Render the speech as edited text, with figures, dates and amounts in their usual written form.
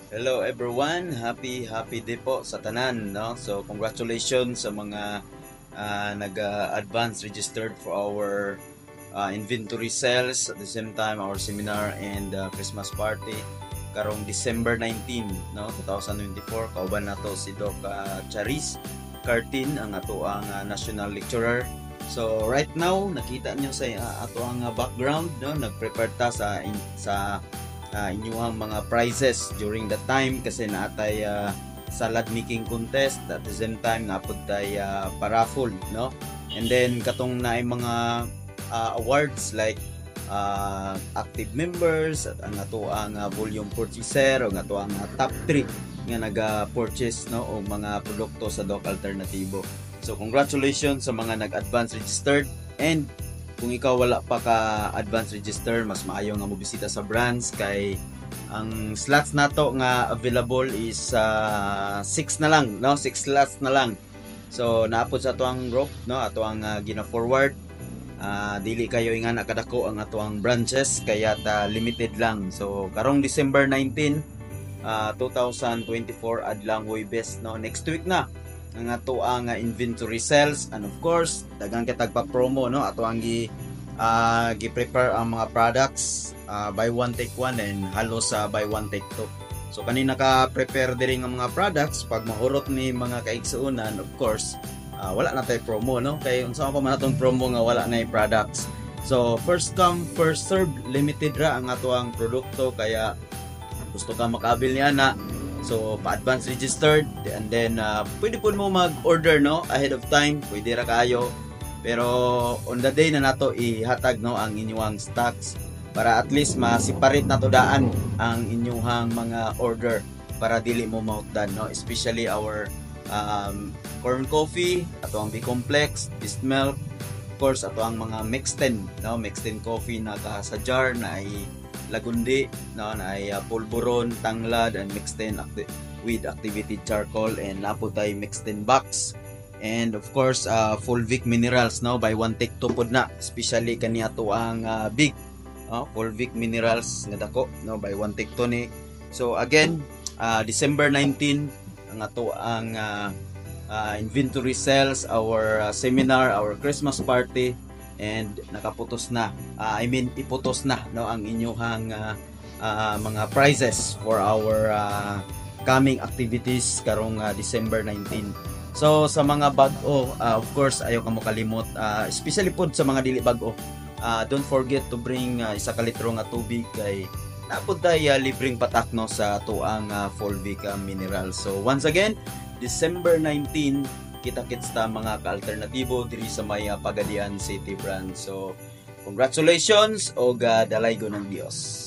Hello everyone, happy day po sa tanan, no? So congratulations sa mga nag-advance registered for our inventory sales, at the same time our seminar and Christmas party karong December 19, no, 2024. Kauban nato si Doc Charis Cartin, ang ato ang national lecturer. So right now nakita nyo sa ato ang background, no, nag-prepare ta sa inyong mga prizes during the time kasi naatay salad making contest, at the same time napod tay paraffle, no, and then katong naay mga awards like active members at ang ato ang volume purchaser o ang ato ang top 3 nga naga-purchase, no, o mga produkto sa Doc Alternativo. So congratulations sa mga nag-advance registered, and kung ikaw wala pa ka advance register, mas maayo nga mo bisita sa branch kay ang slots nato nga available is 6 na lang, no, 6 slots na lang. So naapod sa ato ang group, no, ato ang gina-forward. Dili kayo nga nakadako ang ato ang branches kaya ta limited lang. So karong December 19, 2024 adlang Huwebes, no, next week na ang ato ang inventory sales, and of course daghang kitag pa promo, no, ato ang gi-prepare ang mga products buy one take one and halos sa buy one take two. So kanina ka prepare diri nga mga products, pag mahurot ni mga kaigsuonan, of course wala na tay promo, no, kay unsa pa man atong promo nga wala na products. So first come first serve, limited ra ang ato ang produkto, kaya gusto ka makabil niya na, so pa-advance registered, and then pwede po mo mag-order, no, ahead of time, pwede ra kayo, pero on the day na nato ihatag, no, ang inyong stocks para at least ma-separate nato daan ang inyong mga order para dili mo mautdan, no, especially our corn coffee, ato ang B-complex, beast milk, of course ato ang mga mixten, no, mixten coffee na sa jar na ay lagundi, no, na ay pulburon, tanglad, and mixed in with activated charcoal, and napo tay mixed in box, and of course full Vic minerals, no, by one take two pod na, especially kani ato ang big full Vic minerals nga dako, no, by one take two ni. So again, December 19 ang ato ang inventory sales, our seminar, our Christmas party, and nakaputos na, iputos na, no, ang inyong mga prizes for our coming activities karong December 19. So sa mga bag-o, of course ayaw ka mo kalimot, especially pod sa mga dili bag-o, don't forget to bring isa ka litro nga tubig, kay napod tay libreng patak, no, sa tuang Fulvic mineral. So once again, December 19, kita-kits ta mga ka-alternatibo diri sa may Pagadian City branch. So congratulations o dalaygo ng Dios.